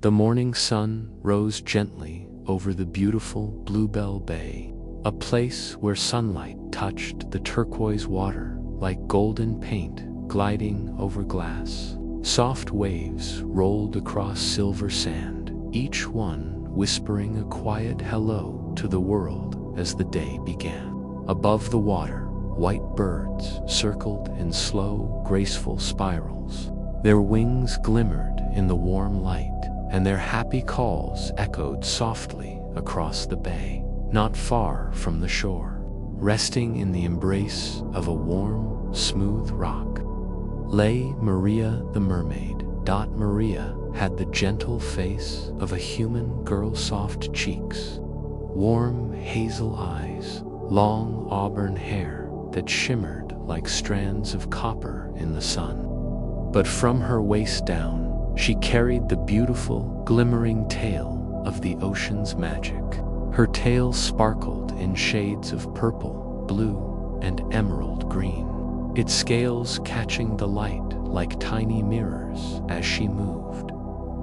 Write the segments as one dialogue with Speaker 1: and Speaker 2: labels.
Speaker 1: The morning sun rose gently over the beautiful Bluebell Bay, a place where sunlight touched the turquoise water like golden paint gliding over glass. Soft waves rolled across silver sand, each one whispering a quiet hello to the world as the day began. Above the water, white birds circled in slow, graceful spirals. Their wings glimmered in the warm light, and their happy calls echoed softly across the bay. Not far from the shore, resting in the embrace of a warm, smooth rock, lay Maria the Mermaid. Maria had the gentle face of a human girl, soft cheeks, warm hazel eyes, long auburn hair that shimmered like strands of copper in the sun. But from her waist down, she carried the beautiful, glimmering tale of the ocean's magic. Her tail sparkled in shades of purple, blue, and emerald green, its scales catching the light like tiny mirrors as she moved.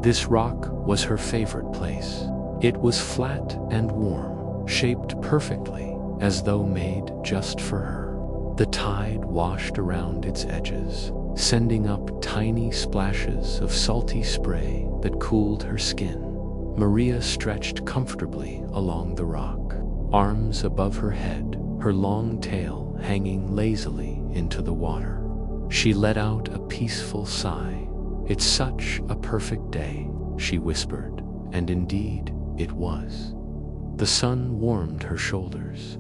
Speaker 1: This rock was her favorite place. It was flat and warm, shaped perfectly as though made just for her. The tide washed around its edges, sending up tiny splashes of salty spray that cooled her skin. Maria stretched comfortably along the rock, arms above her head, her long tail hanging lazily into the water. She let out a peaceful sigh. "It's such a perfect day," she whispered, and indeed it was. The sun warmed her shoulders.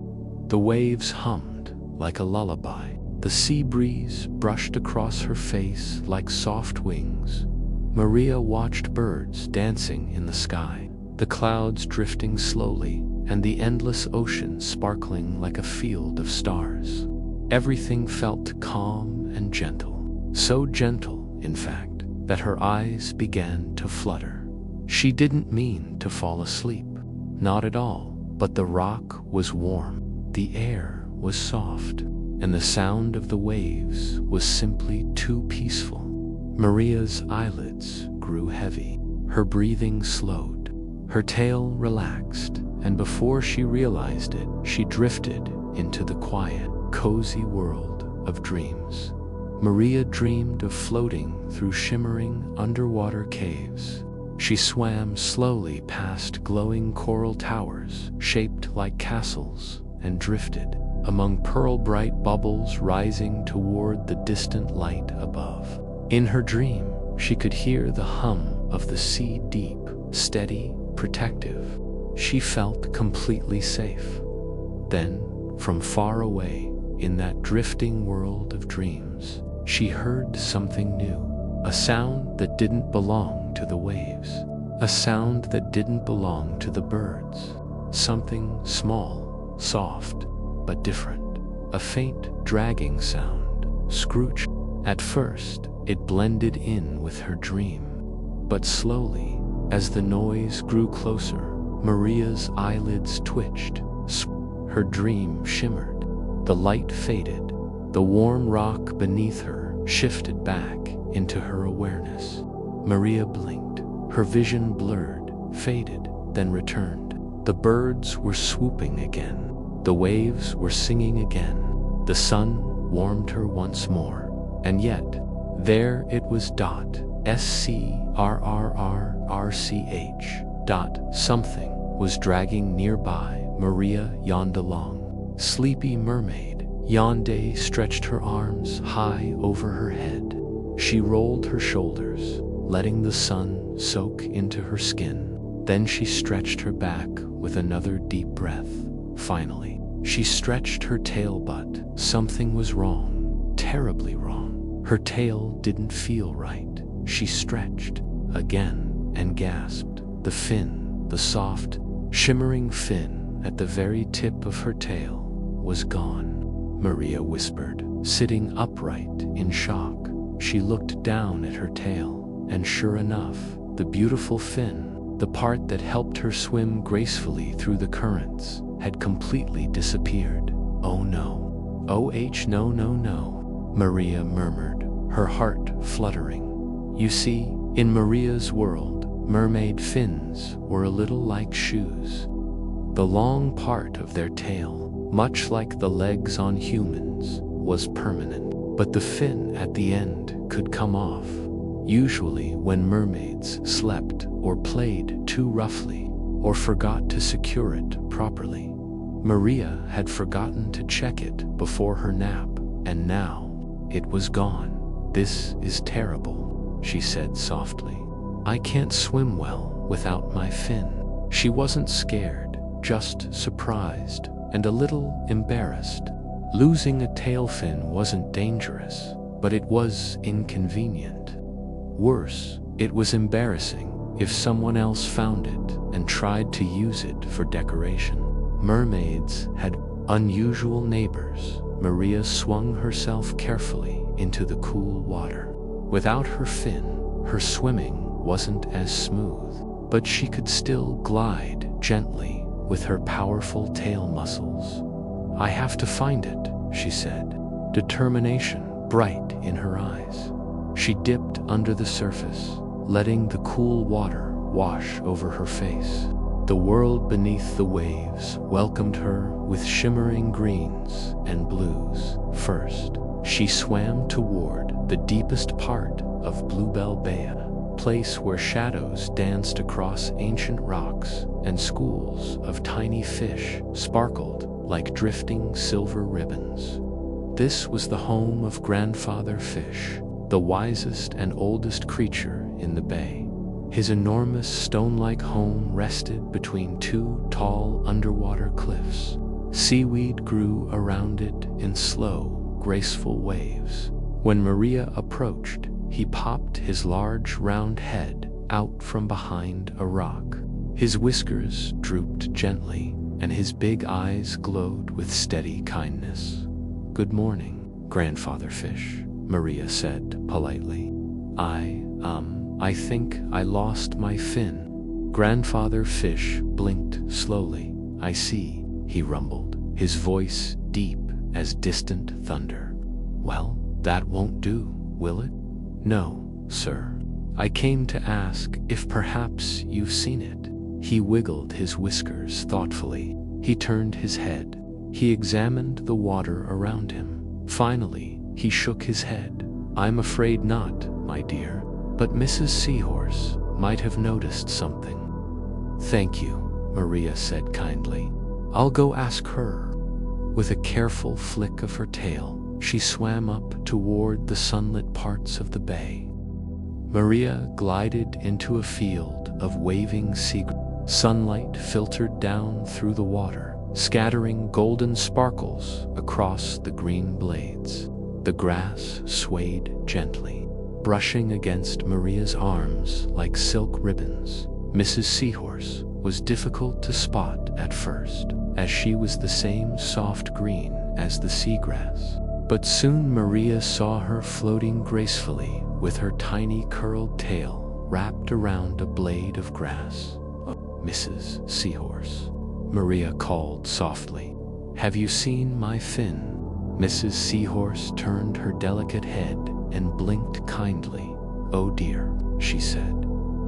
Speaker 1: The waves hummed like a lullaby. The sea breeze brushed across her face like soft wings. Maria watched birds dancing in the sky, the clouds drifting slowly, and the endless ocean sparkling like a field of stars. Everything felt calm and gentle, so gentle, in fact, that her eyes began to flutter. She didn't mean to fall asleep, not at all, but the rock was warm, the air was soft, and the sound of the waves was simply too peaceful. Maria's eyelids grew heavy, her breathing slowed, her tail relaxed, and before she realized it, she drifted into the quiet, cozy world of dreams. Maria dreamed of floating through shimmering underwater caves. She swam slowly past glowing coral towers shaped like castles and drifted among pearl-bright bubbles rising toward the distant light above. In her dream, she could hear the hum of the sea, deep, steady, protective. She felt completely safe. Then, from far away, in that drifting world of dreams, she heard something new, a sound that didn't belong to the waves, a sound that didn't belong to the birds, something small, soft, but different, a faint, dragging sound, scrooch. At first, it blended in with her dream, but slowly, as the noise grew closer, Maria's eyelids twitched. Her dream shimmered. The light faded. The warm rock beneath her shifted back into her awareness. Maria blinked. Her vision blurred, faded, then returned. The birds were swooping again. The waves were singing again. The sun warmed her once more. And yet, there it was. SCRRRRCH. Something was dragging nearby. Maria yawned along. Sleepy mermaid. Yonde stretched her arms high over her head. She rolled her shoulders, letting the sun soak into her skin. Then she stretched her back with another deep breath. Finally, she stretched her tail, but something was wrong, terribly wrong. Her tail didn't feel right. She stretched again and gasped. The fin, the soft, shimmering fin at the very tip of her tail, was gone. Maria whispered, sitting upright in shock. She looked down at her tail, and sure enough, the beautiful fin, the part that helped her swim gracefully through the currents, had completely disappeared. "Oh no. Oh no, no, no," Maria murmured, her heart fluttering. You see, in Maria's world, mermaid fins were a little like shoes. The long part of their tail, much like the legs on humans, was permanent, but the fin at the end could come off, usually when mermaids slept or played too roughly or forgot to secure it properly. Maria had forgotten to check it before her nap, and now it was gone. "This is terrible," she said softly. "I can't swim well without my fin." She wasn't scared, just surprised and a little embarrassed. Losing a tail fin wasn't dangerous, but it was inconvenient. Worse, it was embarrassing if someone else found it and tried to use it for decoration. Mermaids had unusual neighbors. Maria swung herself carefully into the cool water. Without her fin, her swimming wasn't as smooth, but she could still glide gently with her powerful tail muscles. "I have to find it," she said, determination bright in her eyes. She dipped under the surface, letting the cool water wash over her face. The world beneath the waves welcomed her with shimmering greens and blues. First, she swam toward the deepest part of Bluebell Bay, a place where shadows danced across ancient rocks and schools of tiny fish sparkled like drifting silver ribbons. This was the home of Grandfather Fish, the wisest and oldest creature in the bay. His enormous stone-like home rested between two tall underwater cliffs. Seaweed grew around it in slow, graceful waves. When Maria approached, he popped his large round head out from behind a rock. His whiskers drooped gently, and his big eyes glowed with steady kindness. "Good morning, Grandfather Fish," Maria said politely. I think I lost my fin." Grandfather Fish blinked slowly. "I see," he rumbled, his voice deep as distant thunder. "Well, that won't do, will it?" "No, sir. I came to ask if perhaps you've seen it." He wiggled his whiskers thoughtfully. He turned his head. He examined the water around him. Finally, he shook his head. "I'm afraid not, my dear. But Mrs. Seahorse might have noticed something." "Thank you," Maria said kindly. "I'll go ask her." With a careful flick of her tail, she swam up toward the sunlit parts of the bay. Maria glided into a field of waving seagrass. Sunlight filtered down through the water, scattering golden sparkles across the green blades. The grass swayed gently, brushing against Maria's arms like silk ribbons. Mrs. Seahorse was difficult to spot at first, as she was the same soft green as the seagrass. But soon Maria saw her floating gracefully with her tiny curled tail wrapped around a blade of grass. "Mrs. Seahorse," Maria called softly, "have you seen my fin?" Mrs. Seahorse turned her delicate head and blinked kindly. "Oh dear," she said.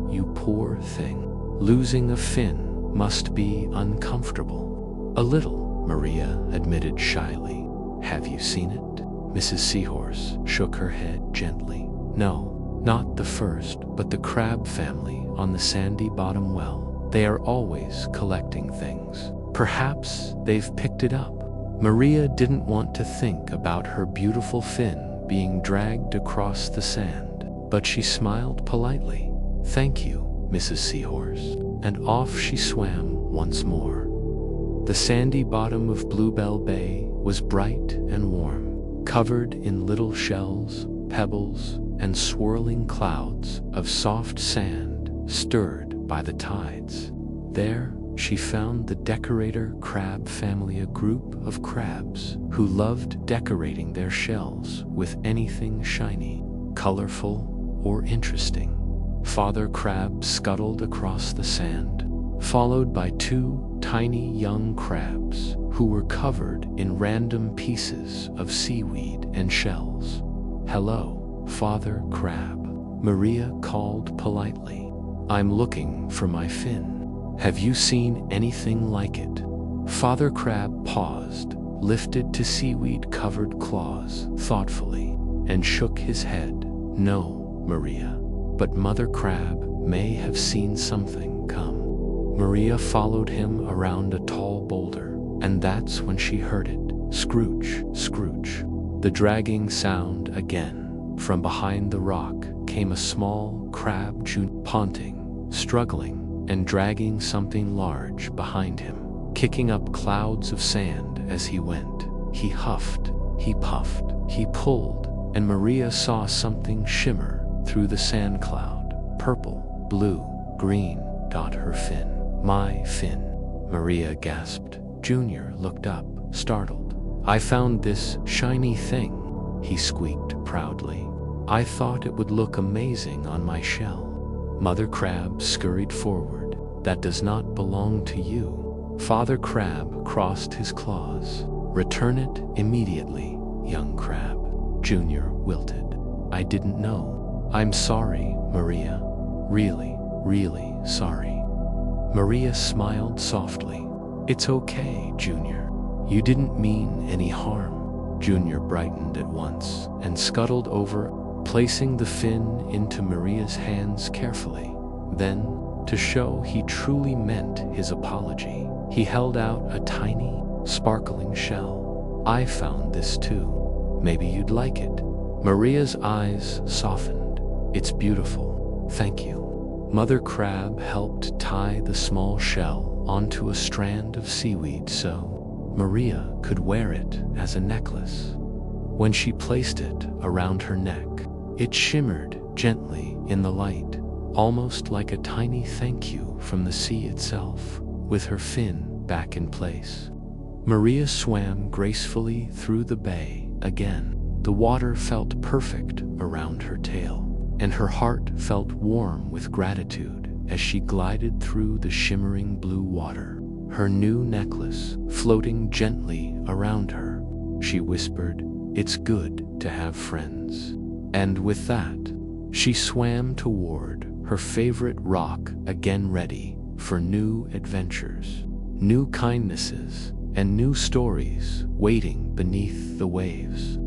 Speaker 1: "You poor thing. Losing a fin must be uncomfortable." "A little," Maria admitted shyly. "Have you seen it?" Mrs. Seahorse shook her head gently. "No, not the first, but the crab family on the sandy bottom well. They are always collecting things. Perhaps they've picked it up." Maria didn't want to think about her beautiful fin being dragged across the sand, but she smiled politely. "Thank you, Mrs. Seahorse," and off she swam once more. The sandy bottom of Bluebell Bay was bright and warm, covered in little shells, pebbles, and swirling clouds of soft sand stirred by the tides. There, she found the decorator crab family, a group of crabs who loved decorating their shells with anything shiny, colorful, or interesting. Father Crab scuttled across the sand, followed by two tiny young crabs who were covered in random pieces of seaweed and shells. "Hello, Father Crab," Maria called politely. I'm looking for my fin. Have you seen anything like it?" Father Crab paused, lifted to seaweed-covered claws thoughtfully, and shook his head. "No, Maria, but Mother Crab may have seen something. Come." Maria followed him around a tall boulder, and that's when she heard it. Scrooch, scrooch. The dragging sound again. From behind the rock came a small crab panting, struggling, and dragging something large behind him, kicking up clouds of sand as he went. He huffed, he puffed, he pulled, and Maria saw something shimmer through the sand cloud. Purple, blue, green. Her fin. "My fin," Maria gasped. Junior looked up, startled. "I found this shiny thing," he squeaked proudly. "I thought it would look amazing on my shell." Mother Crab scurried forward. "That does not belong to you." Father Crab crossed his claws. "Return it immediately, young crab." Junior wilted. "I didn't know." "I'm sorry, Maria. Really, really sorry." Maria smiled softly. "It's okay, Junior. You didn't mean any harm." Junior brightened at once and scuttled over, placing the fin into Maria's hands carefully. Then, to show he truly meant his apology, he held out a tiny, sparkling shell. "I found this too. Maybe you'd like it." Maria's eyes softened. "It's beautiful. Thank you." Mother Crab helped tie the small shell onto a strand of seaweed so Maria could wear it as a necklace. When she placed it around her neck, it shimmered gently in the light, almost like a tiny thank you from the sea itself. With her fin back in place, Maria swam gracefully through the bay again. The water felt perfect around her tail, and her heart felt warm with gratitude as she glided through the shimmering blue water, her new necklace floating gently around her. She whispered, "It's good to have friends." And with that, she swam toward her favorite rock again, ready for new adventures, new kindnesses, and new stories waiting beneath the waves.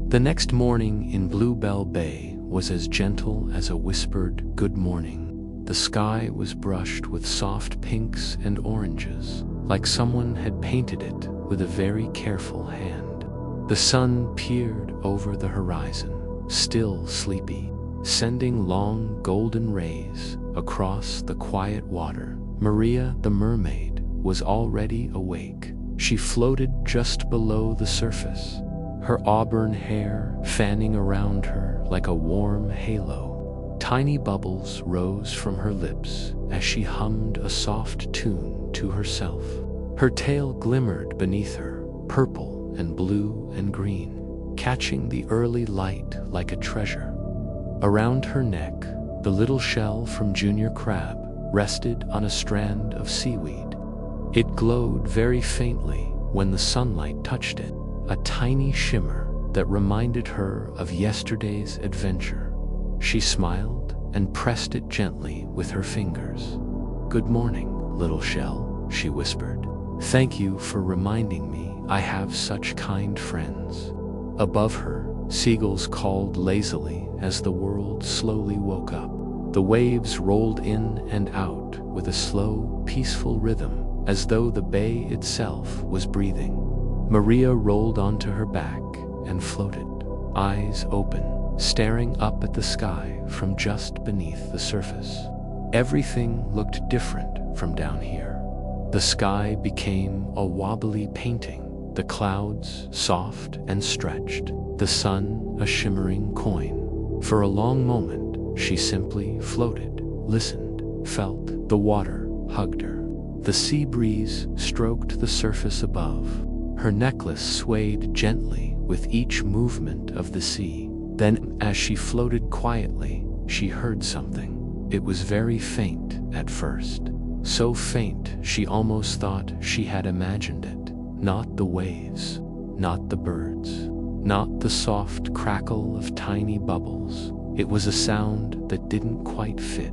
Speaker 1: The next morning in Bluebell Bay was as gentle as a whispered good morning. The sky was brushed with soft pinks and oranges, like someone had painted it with a very careful hand. The sun peered over the horizon, still sleepy, sending long golden rays across the quiet water. Maria the Mermaid was already awake. She floated just below the surface, her auburn hair fanning around her like a warm halo. Tiny bubbles rose from her lips as she hummed a soft tune to herself. Her tail glimmered beneath her, purple and blue and green, catching the early light like a treasure. Around her neck, the little shell from Junior Crab rested on a strand of seaweed. It glowed very faintly when the sunlight touched it, a tiny shimmer that reminded her of yesterday's adventure. She smiled and pressed it gently with her fingers. "Good morning, little shell," she whispered. "Thank you for reminding me I have such kind friends." Above her, seagulls called lazily as the world slowly woke up. The waves rolled in and out with a slow, peaceful rhythm, as though the bay itself was breathing. Maria rolled onto her back and floated, eyes open, staring up at the sky from just beneath the surface. Everything looked different from down here. The sky became a wobbly painting, the clouds soft and stretched, the sun a shimmering coin. For a long moment, she simply floated, listened, felt. The water hugged her. The sea breeze stroked the surface above. Her necklace swayed gently with each movement of the sea. Then, as she floated quietly, she heard something. It was very faint at first, so faint she almost thought she had imagined it. Not the waves, not the birds, not the soft crackle of tiny bubbles. It was a sound that didn't quite fit.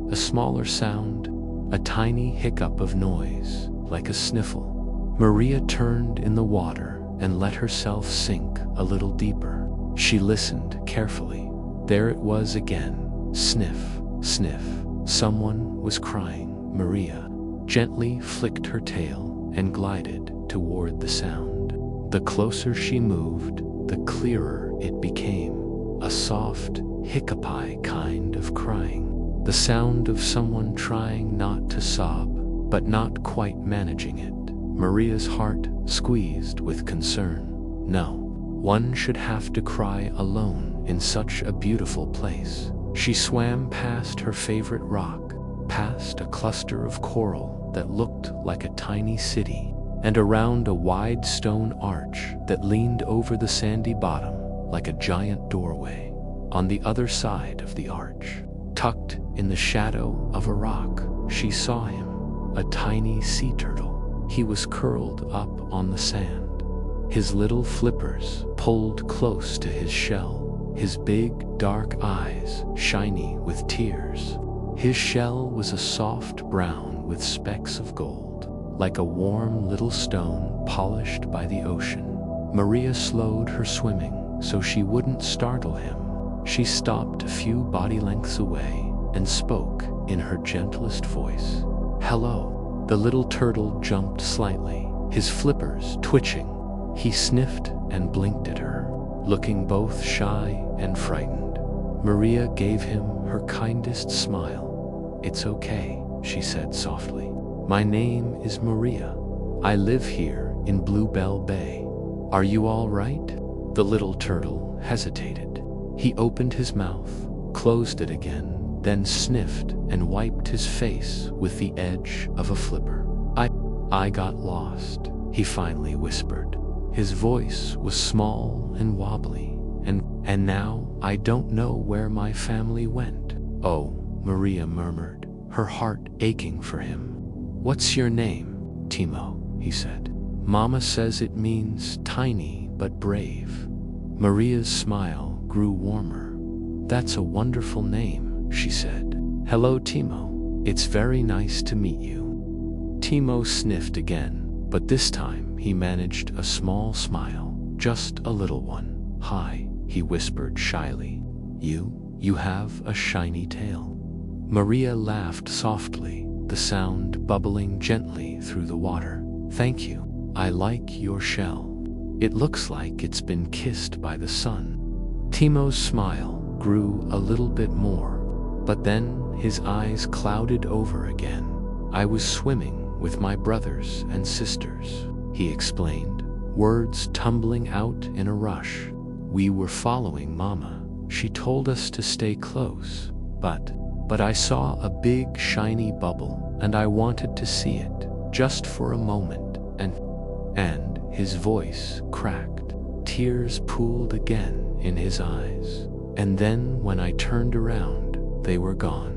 Speaker 1: a smaller sound, a tiny hiccup of noise, like a sniffle. Maria turned in the water and let herself sink a little deeper. She listened carefully. There it was again. Sniff, sniff. Someone was crying. Maria gently flicked her tail and glided toward the sound. The closer she moved, the clearer it became. A soft, hiccupy kind of crying. The sound of someone trying not to sob, but not quite managing it. Maria's heart squeezed with concern. No, one should have to cry alone in such a beautiful place. She swam past her favorite rock, past a cluster of coral that looked like a tiny city, and around a wide stone arch that leaned over the sandy bottom like a giant doorway. On the other side of the arch, tucked in the shadow of a rock, she saw him, a tiny sea turtle. He was curled up on the sand, his little flippers pulled close to his shell, his big, dark eyes shiny with tears. His shell was a soft brown with specks of gold, like a warm little stone polished by the ocean. Maria slowed her swimming so she wouldn't startle him. She stopped a few body lengths away and spoke in her gentlest voice. "Hello." The little turtle jumped slightly, his flippers twitching. He sniffed and blinked at her, looking both shy and frightened. Maria gave him her kindest smile. "It's okay," she said softly. "My name is Maria. I live here in Bluebell Bay. Are you all right?" The little turtle hesitated. He opened his mouth, closed it again, then sniffed and wiped his face with the edge of a flipper. I got lost," he finally whispered. His voice was small and wobbly, and now I don't know where my family went. "Oh," Maria murmured, her heart aching for him. "What's your name?" "Timo," he said. "Mama says it means tiny but brave." Maria's smile grew warmer. "That's a wonderful name," she said. "Hello, Timo. It's very nice to meet you." Timo sniffed again, but this time he managed a small smile, just a little one. "Hi," he whispered shyly. You have a shiny tail." Maria laughed softly, the sound bubbling gently through the water. "Thank you. I like your shell. It looks like it's been kissed by the sun." Timo's smile grew a little bit more, but then his eyes clouded over again. "I was swimming with my brothers and sisters," he explained, words tumbling out in a rush. "We were following Mama. She told us to stay close, but I saw a big shiny bubble and I wanted to see it, just for a moment, and his voice cracked. Tears pooled again in his eyes, and then when I turned around, they were gone."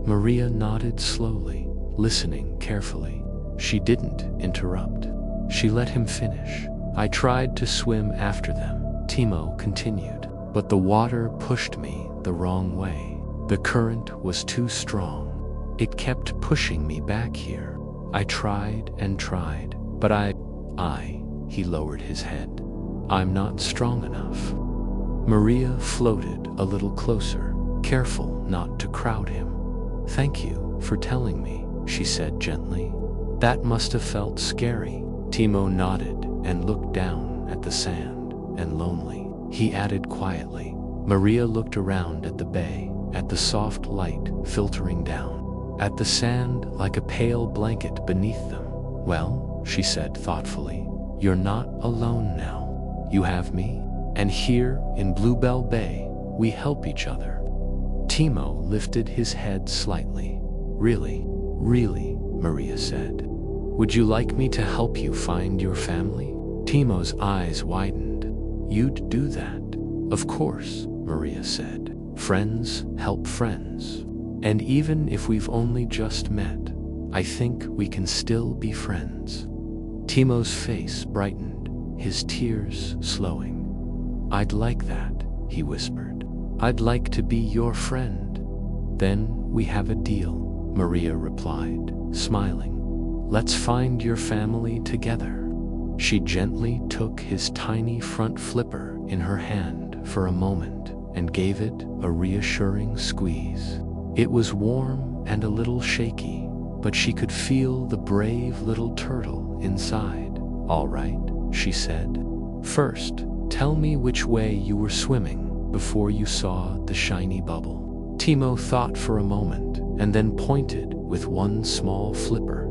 Speaker 1: Maria nodded slowly, listening carefully. She didn't interrupt. She let him finish. "I tried to swim after them," Timo continued, "but the water pushed me the wrong way. The current was too strong. It kept pushing me back here. I tried and tried, but he lowered his head. "I'm not strong enough." Maria floated a little closer, careful not to crowd him. "Thank you for telling me," she said gently. "That must have felt scary." Timo nodded and looked down at the sand, and lonely, he added quietly. Maria looked around at the bay, at the soft light filtering down, at the sand like a pale blanket beneath them. "Well," she said thoughtfully, "you're not alone now. You have me, and here in Bluebell Bay, we help each other." Timo lifted his head slightly. Really, Maria said. "Would you like me to help you find your family?" Timo's eyes widened. "You'd do that?" "Of course," Maria said. "Friends help friends. And even if we've only just met, I think we can still be friends." Timo's face brightened, his tears slowing. "I'd like that," he whispered. "I'd like to be your friend." Then we have a deal, Maria replied, smiling. Let's find your family together. She gently took his tiny front flipper in her hand for a moment and gave it a reassuring squeeze. It was warm and a little shaky, but she could feel the brave little turtle inside. All right, she said. First, tell me which way you were swimming before you saw the shiny bubble. Timo thought for a moment and then pointed with one small flipper.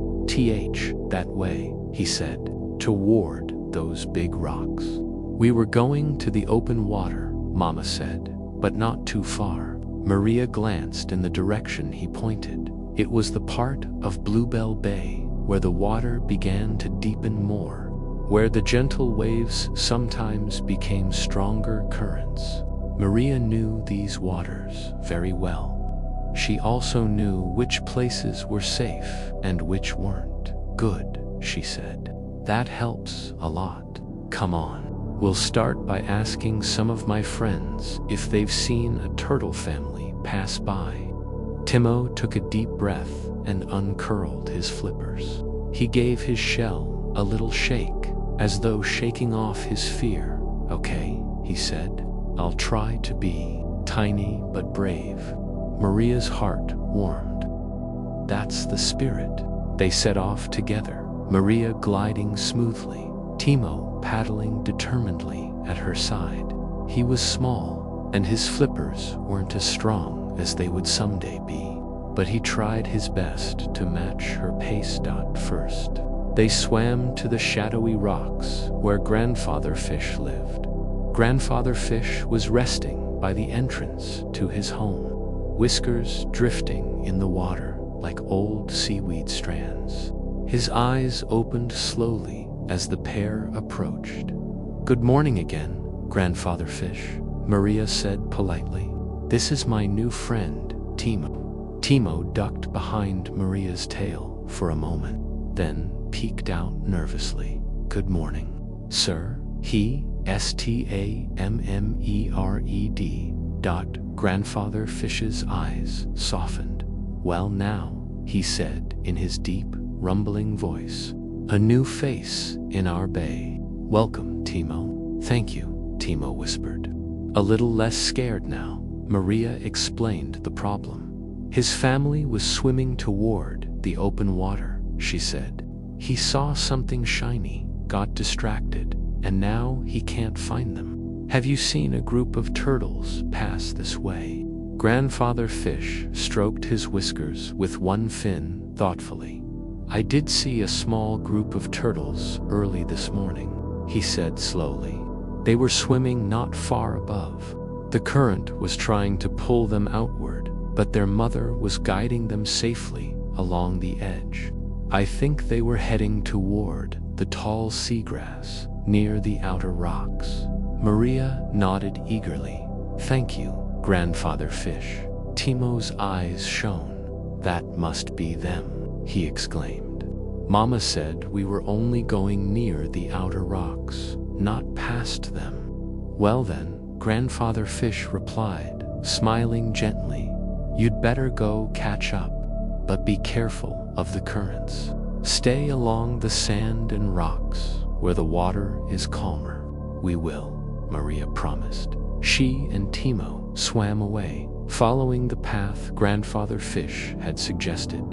Speaker 1: That way, he said, toward those big rocks. We were going to the open water, Mama said, but not too far. Maria glanced in the direction he pointed. It was the part of Bluebell Bay where the water began to deepen more, where the gentle waves sometimes became stronger currents. Maria knew these waters very well. She also knew which places were safe and which weren't. Good, she said. That helps a lot. Come on. We'll start by asking some of my friends if they've seen a turtle family pass by. Timo took a deep breath and uncurled his flippers. He gave his shell a little shake, as though shaking off his fear. Okay, he said. I'll try to be tiny but brave. Maria's heart warmed. That's the spirit. They set off together, Maria gliding smoothly, Timo paddling determinedly at her side. He was small, and his flippers weren't as strong as they would someday be, but he tried his best to match her pace. First, they swam to the shadowy rocks where Grandfather Fish lived. Grandfather Fish was resting by the entrance to his home, whiskers drifting in the water like old seaweed strands. His eyes opened slowly as the pair approached. Good morning again, Grandfather Fish, Maria said politely. This is my new friend, Timo. Timo ducked behind Maria's tail for a moment, then peeked out nervously. Good morning, sir. He, Stammered. Grandfather Fish's eyes softened. Well now, he said in his deep, rumbling voice. A new face in our bay. Welcome, Timo. Thank you, Timo whispered. A little less scared now, Maria explained the problem. His family was swimming toward the open water, she said. He saw something shiny, got distracted, and now he can't find them. Have you seen a group of turtles pass this way? Grandfather Fish stroked his whiskers with one fin thoughtfully. I did see a small group of turtles early this morning, he said slowly. They were swimming not far above. The current was trying to pull them outward, but their mother was guiding them safely along the edge. I think they were heading toward the tall seagrass near the outer rocks. Maria nodded eagerly. Thank you, Grandfather Fish. Timo's eyes shone. That must be them, he exclaimed. Mama said we were only going near the outer rocks, not past them. Well then, Grandfather Fish replied, smiling gently. You'd better go catch up, but be careful of the currents. Stay along the sand and rocks where the water is calmer. We will, Maria promised. She and Timo swam away, following the path Grandfather Fish had suggested.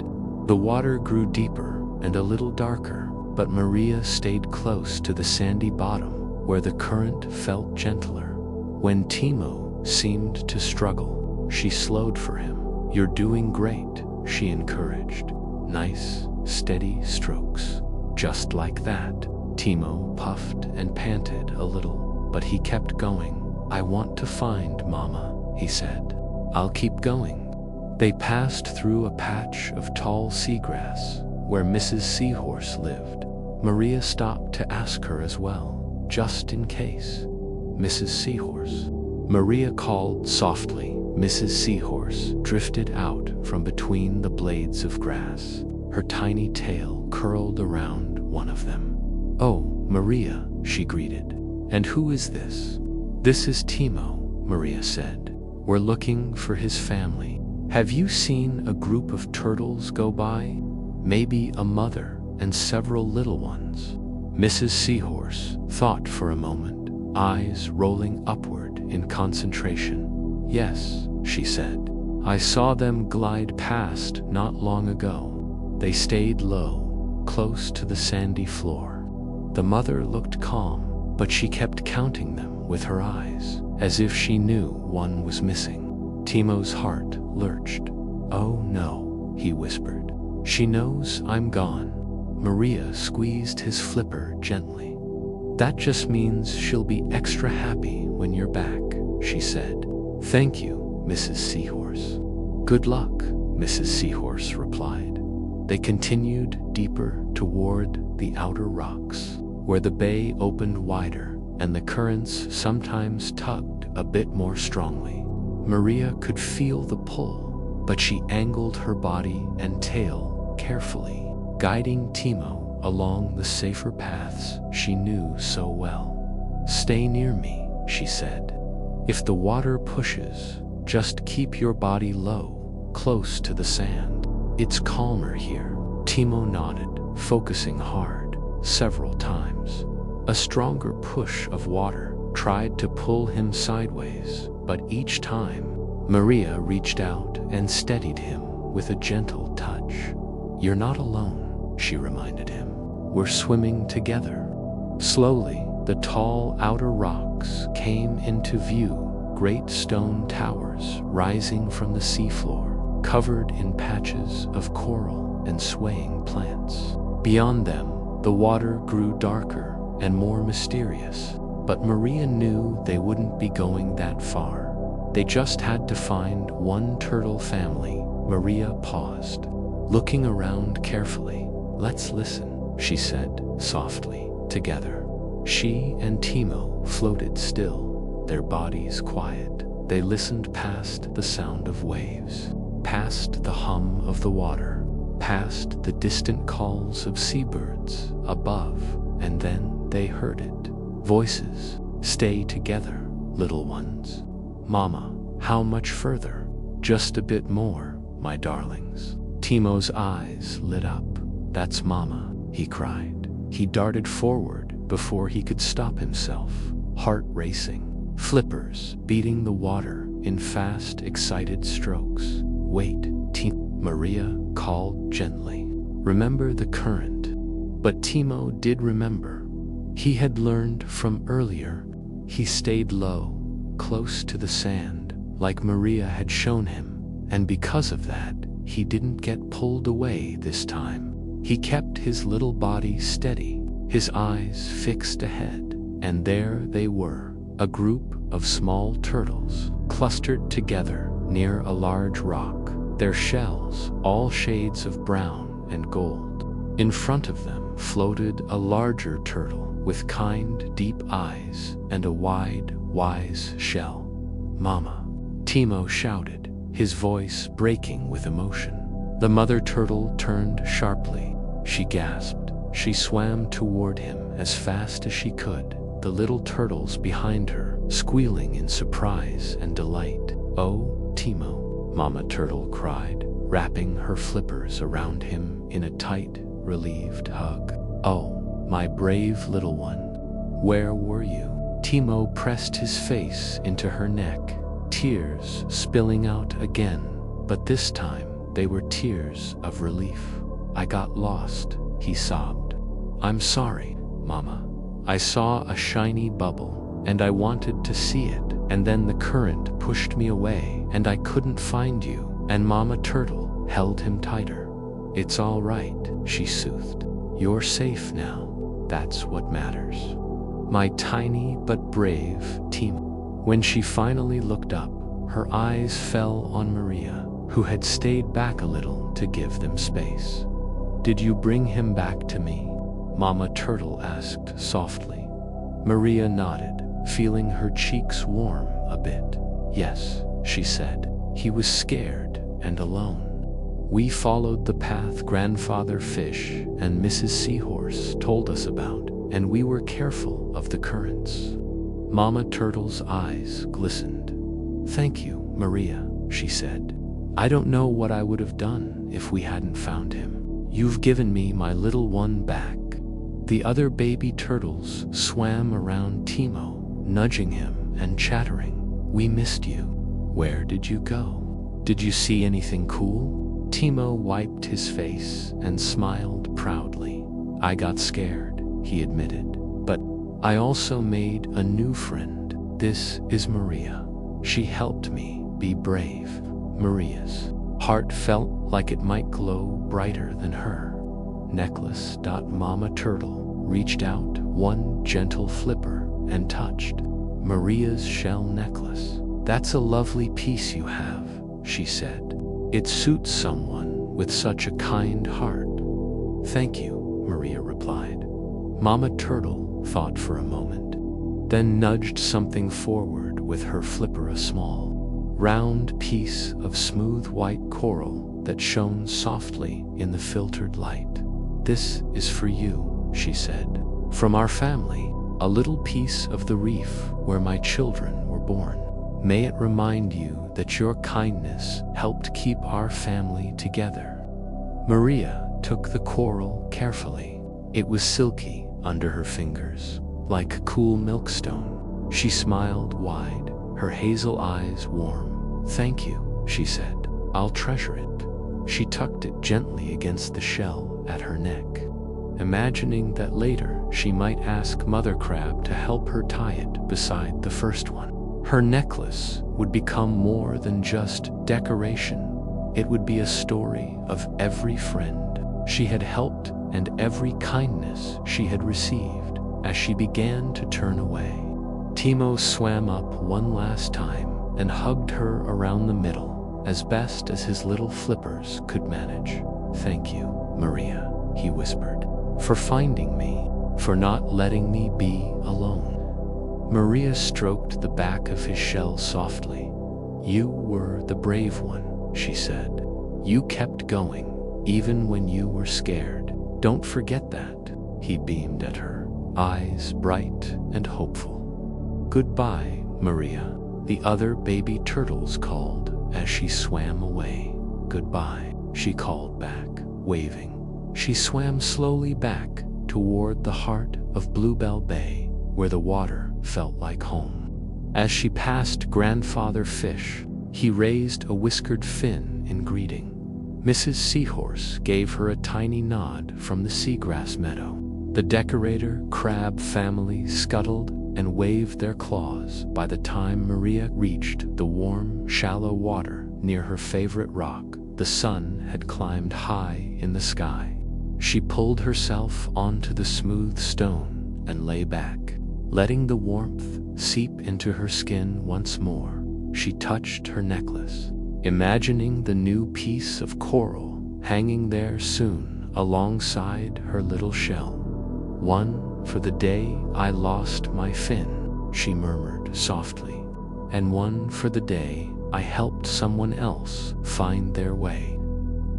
Speaker 1: The water grew deeper and a little darker, but Maria stayed close to the sandy bottom where the current felt gentler. When Timo seemed to struggle, she slowed for him. You're doing great, she encouraged. Nice, steady strokes. Just like that. Timo puffed and panted a little, but he kept going. I want to find Mama, he said. I'll keep going. They passed through a patch of tall seagrass where Mrs. Seahorse lived. Maria stopped to ask her as well, just in case. Mrs. Seahorse. Maria called softly. Mrs. Seahorse drifted out from between the blades of grass. Her tiny tail curled around one of them. Oh, Maria, she greeted. And who is this? This is Timo, Maria said. We're looking for his family. Have you seen a group of turtles go by? Maybe a mother and several little ones. Mrs. Seahorse thought for a moment, eyes rolling upward in concentration. Yes, she said. I saw them glide past not long ago. They stayed low, close to the sandy floor. The mother looked calm, but she kept counting them with her eyes, as if she knew one was missing. Timo's heart lurched. Oh no, he whispered. She knows I'm gone. Maria squeezed his flipper gently. That just means she'll be extra happy when you're back, she said. Thank you, Mrs. Seahorse. Good luck, Mrs. Seahorse replied. They continued deeper toward the outer rocks, where the bay opened wider and the currents sometimes tugged a bit more strongly. Maria could feel the pull, but she angled her body and tail carefully, guiding Timo along the safer paths she knew so well. Stay near me, she said. If the water pushes, just keep your body low, close to the sand. It's calmer here. Timo nodded, focusing hard, several times. A stronger push of water tried to pull him sideways, but each time, Maria reached out and steadied him with a gentle touch. You're not alone, she reminded him. We're swimming together. Slowly, the tall outer rocks came into view, great stone towers rising from the seafloor, covered in patches of coral and swaying plants. Beyond them, the water grew darker and more mysterious, but Maria knew they wouldn't be going that far. They just had to find one turtle family. Maria paused, looking around carefully. Let's listen, she said softly. Together, she and Timo floated still, their bodies quiet. They listened past the sound of waves, past the hum of the water, past the distant calls of seabirds above, and then they heard it. Voices. Stay together, little ones. Mama, how much further? Just a bit more, my darlings. Timo's eyes lit up. That's Mama, he cried. He darted forward before he could stop himself, heart racing, flippers beating the water in fast, excited strokes. Wait, Timo, Maria called gently. Remember the current. But Timo did remember. He had learned from earlier. He stayed low, close to the sand, like Maria had shown him, and because of that, he didn't get pulled away this time. He kept his little body steady, his eyes fixed ahead, and there they were, a group of small turtles, clustered together near a large rock, their shells all shades of brown and gold. In front of them floated a larger turtle with kind, deep eyes and a wide, wise shell. Mama, Timo shouted, his voice breaking with emotion. The mother turtle turned sharply. She gasped. She swam toward him as fast as she could, the little turtles behind her, squealing in surprise and delight. Oh, Timo, Mama Turtle cried, wrapping her flippers around him in a tight, relieved hug. Oh, my brave little one, where were you? Timo pressed his face into her neck, tears spilling out again, but this time they were tears of relief. I got lost, he sobbed. I'm sorry, Mama. I saw a shiny bubble, and I wanted to see it, and then the current pushed me away, and I couldn't find you, and Mama Turtle held him tighter. It's all right, she soothed. You're safe now. That's what matters. My tiny but brave Timo. When she finally looked up, her eyes fell on Maria, who had stayed back a little to give them space. Did you bring him back to me? Mama Turtle asked softly. Maria nodded, feeling her cheeks warm a bit. Yes, she said. He was scared and alone. We followed the path Grandfather Fish and Mrs. Seahorse told us about, and we were careful of the currents. Mama Turtle's eyes glistened. Thank you, Maria, she said. I don't know what I would have done if we hadn't found him. You've given me my little one back." The other baby turtles swam around Timo, nudging him and chattering. "We missed you. Where did you go? Did you see anything cool?" Timo wiped his face and smiled proudly. "I got scared," he admitted, "but I also made a new friend. This is Maria. She helped me be brave." Maria's heart felt like it might glow brighter than her necklace. Mama Turtle reached out one gentle flipper and touched Maria's shell necklace. "That's a lovely piece you have," she said. "It suits someone with such a kind heart." "Thank you," Maria replied. Mama Turtle thought for a moment, then nudged something forward with her flipper, a small, round piece of smooth white coral that shone softly in the filtered light. "This is for you," she said. "From our family, a little piece of the reef where my children were born. May it remind you that your kindness helped keep our family together." Maria took the coral carefully. It was silky under her fingers, like cool milkstone. She smiled wide, her hazel eyes warm. "Thank you," she said. "I'll treasure it." She tucked it gently against the shell at her neck, imagining that later she might ask Mother Crab to help her tie it beside the first one. Her necklace would become more than just decoration. It would be a story of every friend she had helped and every kindness she had received. As she began to turn away, Timo swam up one last time and hugged her around the middle as best as his little flippers could manage. "Thank you, Maria," he whispered, "for finding me, for not letting me be alone." Maria stroked the back of his shell softly. "You were the brave one," she said. "You kept going, even when you were scared. Don't forget that." He beamed at her, eyes bright and hopeful. "Goodbye, Maria," the other baby turtles called as she swam away. "Goodbye," she called back, waving. She swam slowly back toward the heart of Bluebell Bay, where the water felt like home. As she passed Grandfather Fish, he raised a whiskered fin in greeting. Mrs. Seahorse gave her a tiny nod from the seagrass meadow. The decorator crab family scuttled and waved their claws by the time Maria reached the warm, shallow water near her favorite rock. The sun had climbed high in the sky. She pulled herself onto the smooth stone and lay back, letting the warmth seep into her skin once more. She touched her necklace, imagining the new piece of coral hanging there soon alongside her little shell. "One for the day I lost my fin," she murmured softly, "and one for the day I helped someone else find their way."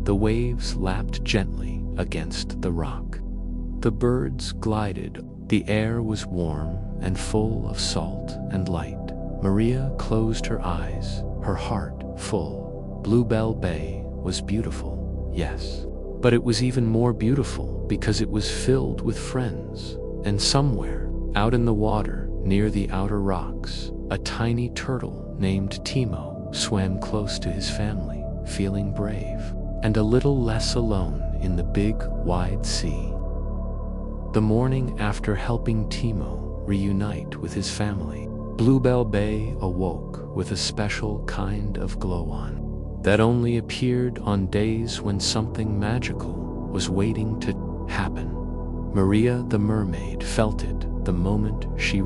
Speaker 1: The waves lapped gently against the rock. The birds glided. The air was warm and full of salt and light. Maria closed her eyes, her heart full. Bluebell Bay was beautiful, yes, but it was even more beautiful because it was filled with friends. And somewhere, out in the water, near the outer rocks, a tiny turtle named Timo swam close to his family, feeling brave and a little less alone in the big, wide sea. The morning after helping Timo reunite with his family, Bluebell Bay awoke with a special kind of glow-on that only appeared on days when something magical was waiting to happen. Maria the Mermaid felt it the moment she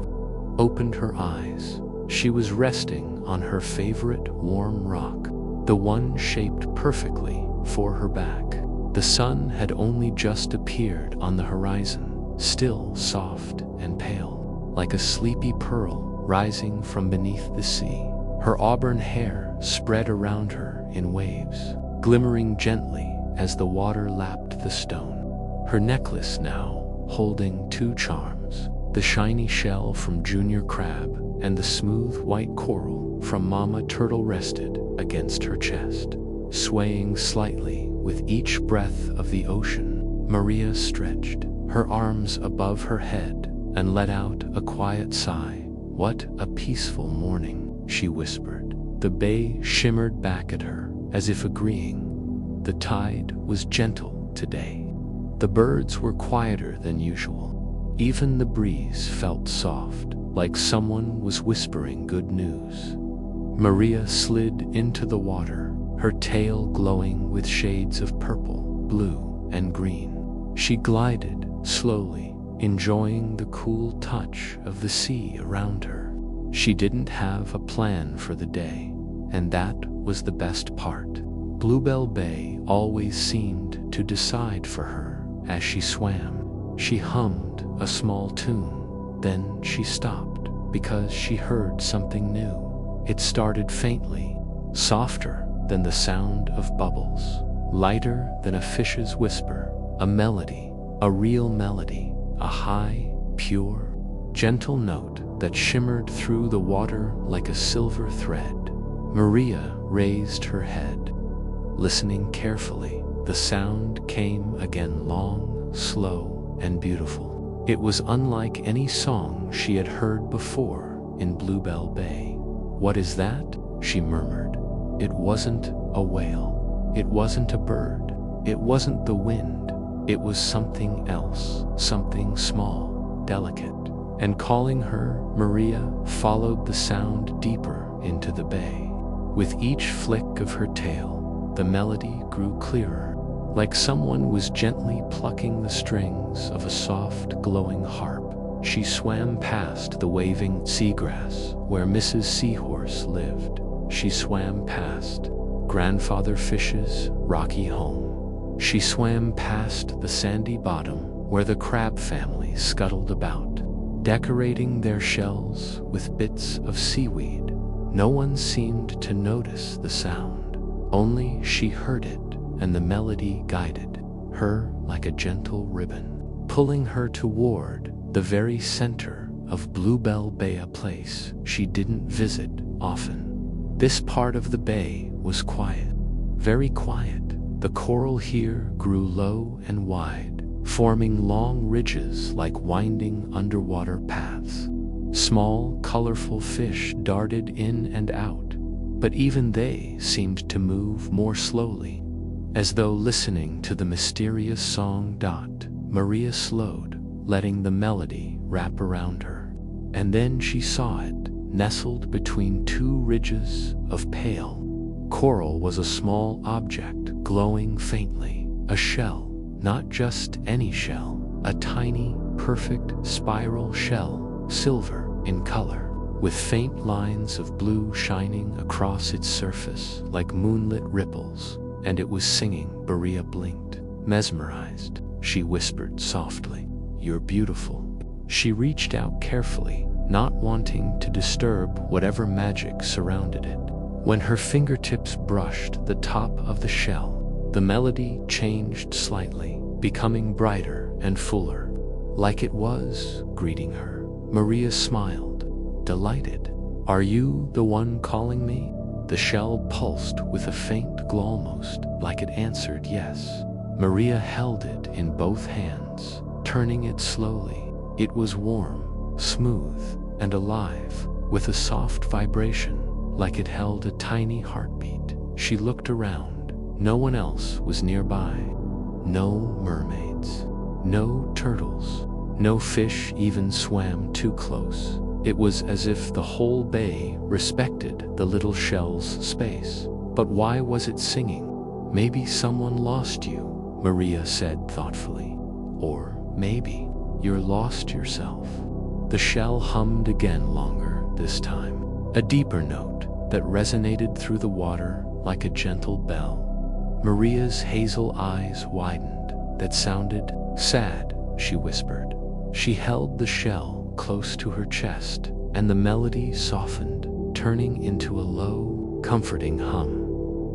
Speaker 1: opened her eyes. She was resting on her favorite warm rock, the one shaped perfectly for her back. The sun had only just appeared on the horizon, still soft and pale, like a sleepy pearl rising from beneath the sea. Her auburn hair spread around her in waves, glimmering gently as the water lapped the stone. Her necklace now holding two charms, the shiny shell from Junior Crab and the smooth white coral from Mama Turtle, rested against her chest. swaying slightly with each breath of the ocean. Maria stretched her arms above her head and let out a quiet sigh. "What a peaceful morning," she whispered. The bay shimmered back at her, as if agreeing. The tide was gentle today. The birds were quieter than usual. Even the breeze felt soft, like someone was whispering good news. Maria slid into the water, her tail glowing with shades of purple, blue, and green. She glided slowly, enjoying the cool touch of the sea around her. She didn't have a plan for the day, and that was the best part. Bluebell Bay always seemed to decide for her as she swam. She hummed a small tune, then she stopped because she heard something new. It started faintly, softer than the sound of bubbles, lighter than a fish's whisper, a melody, a real melody, a high, pure, gentle note that shimmered through the water like a silver thread. Maria raised her head, listening carefully. The sound came again, long, slow, and beautiful. It was unlike any song she had heard before in Bluebell Bay. "What is that?" she murmured. It wasn't a whale. It wasn't a bird. It wasn't the wind. It was something else, something small, delicate. And calling her, Maria followed the sound deeper into the bay. With each flick of her tail, the melody grew clearer, like someone was gently plucking the strings of a soft, glowing harp. She swam past the waving seagrass where Mrs. Seahorse lived. She swam past Grandfather Fish's rocky home. She swam past the sandy bottom where the crab family scuttled about, decorating their shells with bits of seaweed. No one seemed to notice the sound. Only she heard it, and the melody guided her like a gentle ribbon, pulling her toward the very center of Bluebell Bay, a place she didn't visit often. This part of the bay was quiet, very quiet. The coral here grew low and wide, forming long ridges like winding underwater paths. Small, colorful fish darted in and out, but even they seemed to move more slowly, as though listening to the mysterious song. Maria slowed, letting the melody wrap around her. And then she saw it, nestled between two ridges of pale coral was a small object glowing faintly, a shell, not just any shell, a tiny, perfect spiral shell, silver in color, with faint lines of blue shining across its surface like moonlit ripples, and it was singing. Maria blinked, mesmerized. She whispered softly, "You're beautiful." She reached out carefully, not wanting to disturb whatever magic surrounded it. When her fingertips brushed the top of the shell, the melody changed slightly, becoming brighter and fuller, like it was greeting her. Maria smiled, delighted. "Are you the one calling me?" The shell pulsed with a faint glow, almost like it answered yes. Maria held it in both hands, turning it slowly. It was warm, smooth, and alive, with a soft vibration, like it held a tiny heartbeat. She looked around. No one else was nearby. No mermaids, no turtles, no fish even swam too close. It was as if the whole bay respected the little shell's space. But why was it singing? "Maybe someone lost you," Maria said thoughtfully. "Or maybe you're lost yourself." The shell hummed again, longer this time, a deeper note that resonated through the water like a gentle bell. Maria's hazel eyes widened. "That sounded sad," she whispered. She held the shell close to her chest, and the melody softened, turning into a low, comforting hum.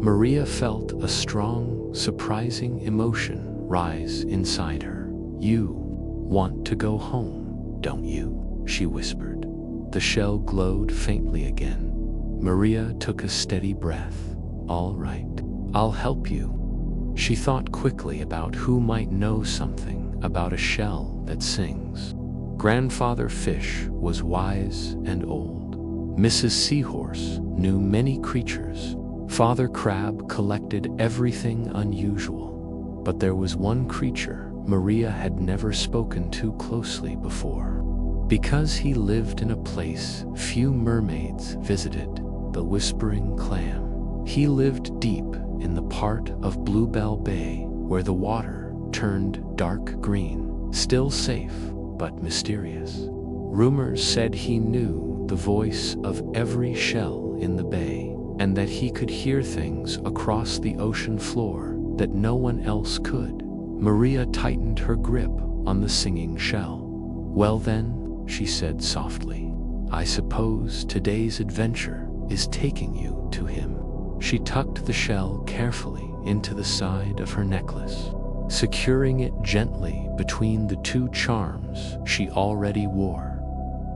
Speaker 1: Maria felt a strong, surprising emotion rise inside her. "You want to go home, don't you?" she whispered. The shell glowed faintly again. Maria took a steady breath. "All right, I'll help you. She thought quickly about who might know something about a shell that sings. Grandfather Fish was wise and old. Mrs. Seahorse knew many creatures. Father Crab collected everything unusual. But there was one creature Maria had never spoken to closely before. Because he lived in a place few mermaids visited, the Whispering Clam. He lived deep in the part of Bluebell Bay where the water turned dark green, still safe but mysterious. Rumors said he knew the voice of every shell in the bay, and that he could hear things across the ocean floor that no one else could. Maria tightened her grip on the singing shell. Well then, she said softly, I suppose today's adventure is taking you to him. She tucked the shell carefully into the side of her necklace, securing it gently between the two charms she already wore.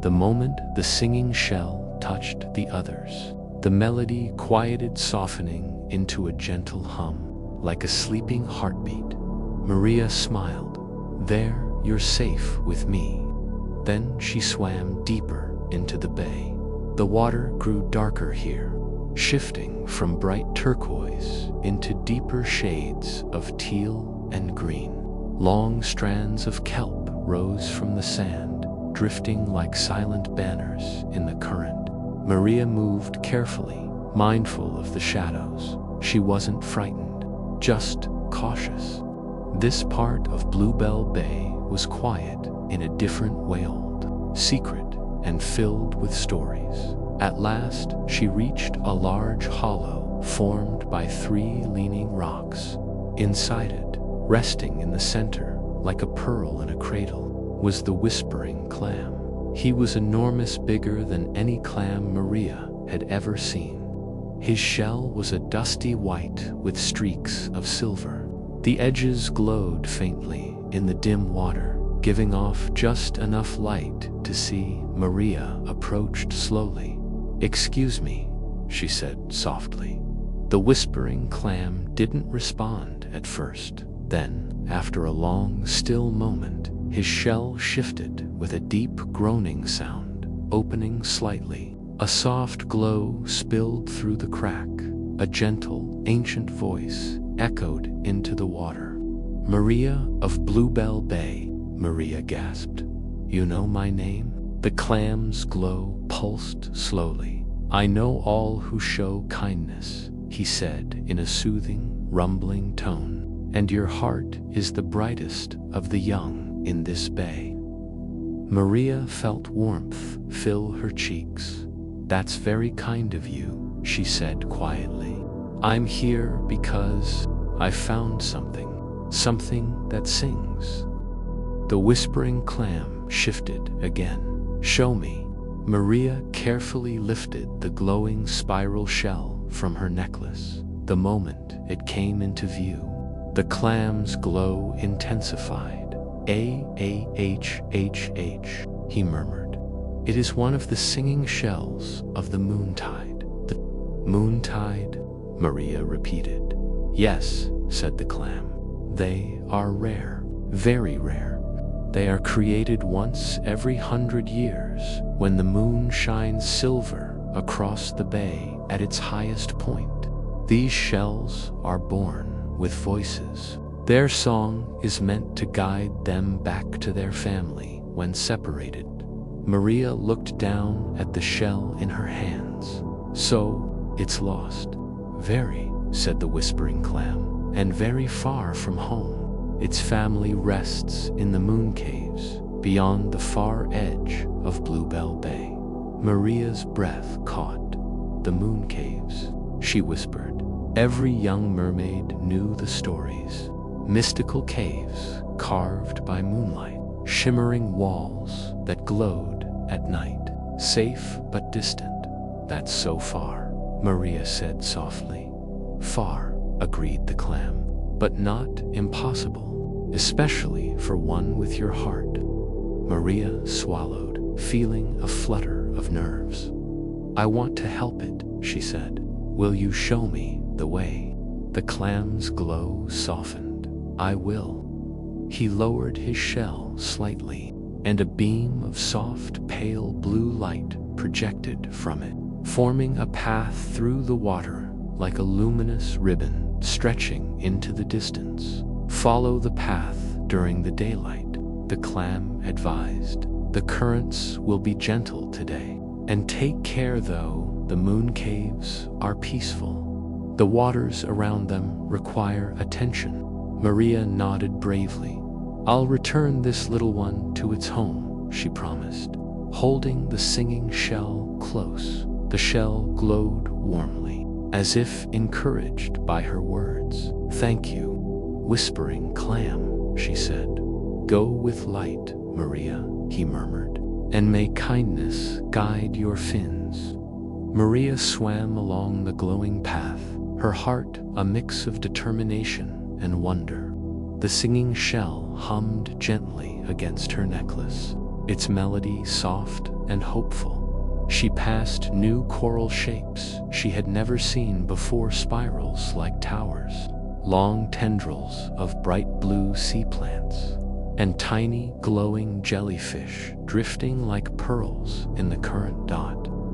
Speaker 1: The moment the singing shell touched the others, the melody quieted, softening into a gentle hum, like a sleeping heartbeat. Maria smiled. There, you're safe with me. Then she swam deeper into the bay. The water grew darker here, shifting from bright turquoise into deeper shades of teal and green. Long strands of kelp rose from the sand, drifting like silent banners in the current. Maria moved carefully, mindful of the shadows. She wasn't frightened, just cautious. This part of Bluebell Bay was quiet in a different way, old, secret, and filled with stories. At last, she reached a large hollow formed by 3 leaning rocks. Inside it, resting in the center, like a pearl in a cradle, was the Whispering Clam. He was enormous, bigger than any clam Maria had ever seen. His shell was a dusty white with streaks of silver. The edges glowed faintly in the dim water, giving off just enough light to see. Maria approached slowly. Excuse me, she said softly. The Whispering Clam didn't respond at first. Then, after a long, still moment, his shell shifted with a deep groaning sound, opening slightly. A soft glow spilled through the crack. A gentle, ancient voice echoed into the water. Maria of Bluebell Bay, Maria gasped. You know my name? The clam's glow pulsed slowly. I know all who show kindness, he said in a soothing, rumbling tone, and your heart is the brightest of the young in this bay. Maria felt warmth fill her cheeks. That's very kind of you, she said quietly. I'm here because I found something that sings. The Whispering Clam shifted again. Show me. Maria carefully lifted the glowing spiral shell from her necklace. The moment it came into view, the clam's glow intensified. A-H-H-H, he murmured. It is one of the singing shells of the moontide. The moontide? Maria repeated. Yes, said the clam. They are rare, very rare. They are created once every 100 years when the moon shines silver across the bay at its highest point. These shells are born with voices. Their song is meant to guide them back to their family when separated. Maria looked down at the shell in her hands. So, it's lost. Very, said the Whispering Clam, and very far from home. Its family rests in the moon caves beyond the far edge of Bluebell Bay. Maria's breath caught. The moon caves, she whispered. Every young mermaid knew the stories. Mystical caves carved by moonlight, shimmering walls that glowed at night. Safe but distant. That's so far, Maria said softly. Far, agreed the clam, but not impossible, especially for one with your heart. Maria swallowed, feeling a flutter of nerves. I want to help it, she said. Will you show me the way? The clam's glow softened. "I will." He lowered his shell slightly, and a beam of soft, pale blue light projected from it, forming a path through the water like a luminous ribbon stretching into the distance. "Follow the path during the daylight," the clam advised. "The currents will be gentle today. And take care though, the moon caves are peaceful. The waters around them require attention." Maria nodded bravely. "I'll return this little one to its home," she promised, holding the singing shell close. The shell glowed warmly, as if encouraged by her words. "Thank you, whispering clam," she said. "Go with light, Maria," he murmured, "and may kindness guide your fins." Maria swam along the glowing path, her heart a mix of determination and wonder. The singing shell hummed gently against her necklace, its melody soft and hopeful. She passed new coral shapes she had never seen before, spirals like towers, long tendrils of bright blue sea plants, and tiny glowing jellyfish drifting like pearls in the current.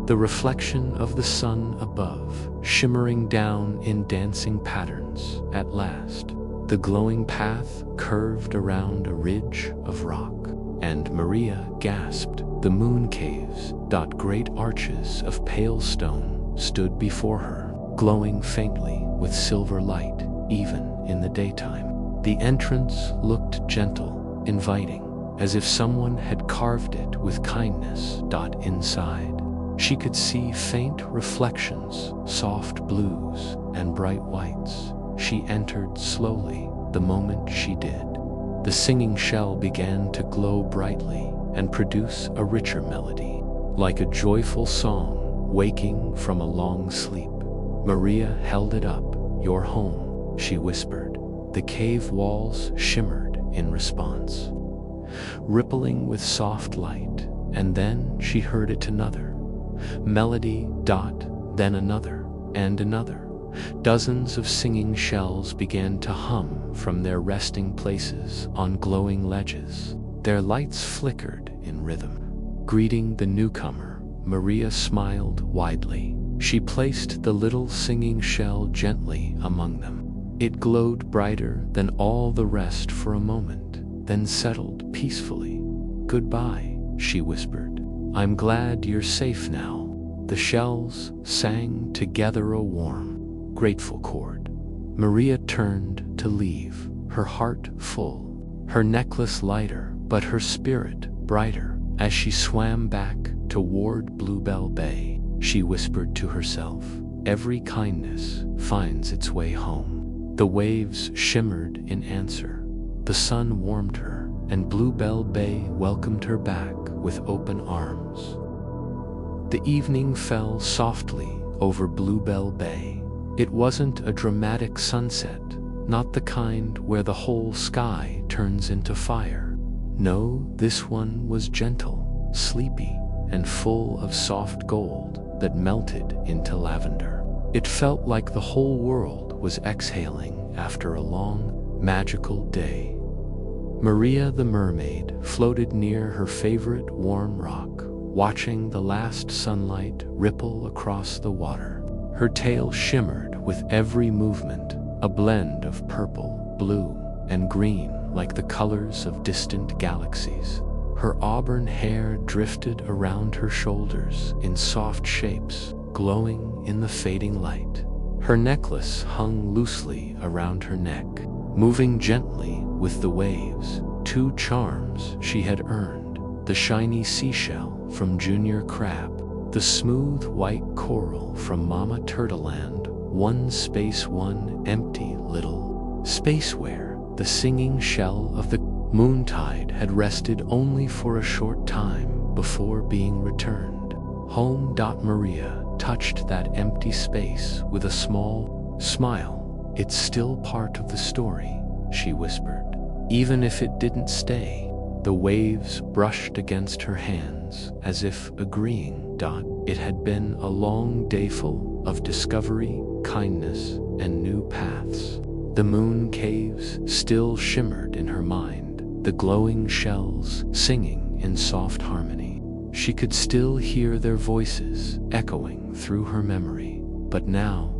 Speaker 1: The reflection of the sun above, shimmering down in dancing patterns. At last, the glowing path curved around a ridge of rock, and Maria gasped. The moon caves. Great arches of pale stone stood before her, glowing faintly with silver light, even in the daytime. The entrance looked gentle, inviting, as if someone had carved it with kindness. Inside, she could see faint reflections, soft blues and bright whites. She entered slowly. The moment she did, the singing shell began to glow brightly and produce a richer melody, like a joyful song waking from a long sleep. Maria held it up. "Your home," she whispered. The cave walls shimmered in response, rippling with soft light, and then she heard it another melody. Then another and another. Dozens of singing shells began to hum from their resting places on glowing ledges. Their lights flickered in rhythm. Greeting the newcomer, Maria smiled widely. She placed the little singing shell gently among them. It glowed brighter than all the rest for a moment, then settled peacefully. "Goodbye," she whispered. "I'm glad you're safe now." The shells sang together a warm, grateful chord. Maria turned to leave, her heart full, her necklace lighter, but her spirit brighter. As she swam back toward Bluebell Bay, she whispered to herself, "Every kindness finds its way home." The waves shimmered in answer. The sun warmed her, and Bluebell Bay welcomed her back with open arms. The evening fell softly over Bluebell Bay. It wasn't a dramatic sunset, not the kind where the whole sky turns into fire. No, this one was gentle, sleepy, and full of soft gold that melted into lavender. It felt like the whole world was exhaling after a long, magical day. Maria the Mermaid floated near her favorite warm rock, watching the last sunlight ripple across the water. Her tail shimmered with every movement, a blend of purple, blue, and green like the colors of distant galaxies. Her auburn hair drifted around her shoulders in soft shapes, glowing in the fading light. Her necklace hung loosely around her neck, moving gently with the waves. Two charms she had earned: the shiny seashell from Junior Crab, the smooth white coral from Mama Turtleland, one empty little spaceware. The singing shell of the Moontide had rested only for a short time before being returned home. Maria touched that empty space with a small smile. "It's still part of the story," she whispered, "even if it didn't stay." The waves brushed against her hands as if agreeing. It had been a long day full of discovery, kindness, and new paths. The moon caves still shimmered in her mind, the glowing shells singing in soft harmony. She could still hear their voices echoing through her memory. But now,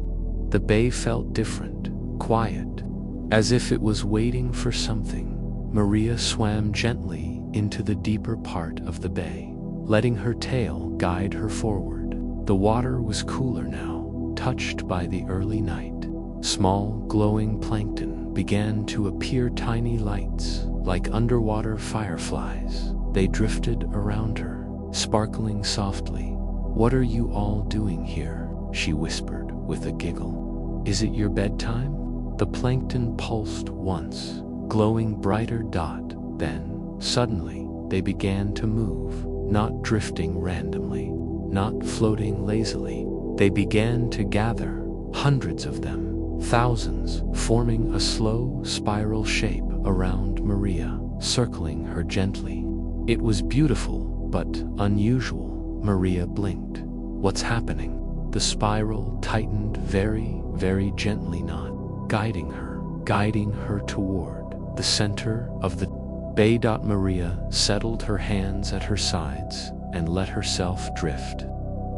Speaker 1: the bay felt different, quiet, as if it was waiting for something. Maria swam gently into the deeper part of the bay, letting her tail guide her forward. The water was cooler now, touched by the early night. Small, glowing plankton began to appear, tiny lights, like underwater fireflies. They drifted around her, sparkling softly. "What are you all doing here?" she whispered with a giggle. "Is it your bedtime?" The plankton pulsed once, glowing brighter dot. Then, suddenly, they began to move, not drifting randomly, not floating lazily. They began to gather, hundreds of them, thousands, forming a slow spiral shape around Maria, circling her gently. It was beautiful, but unusual. Maria blinked. "What's happening?" The spiral tightened very, very gently, not guiding her toward the center of the bay. Maria settled her hands at her sides and let herself drift.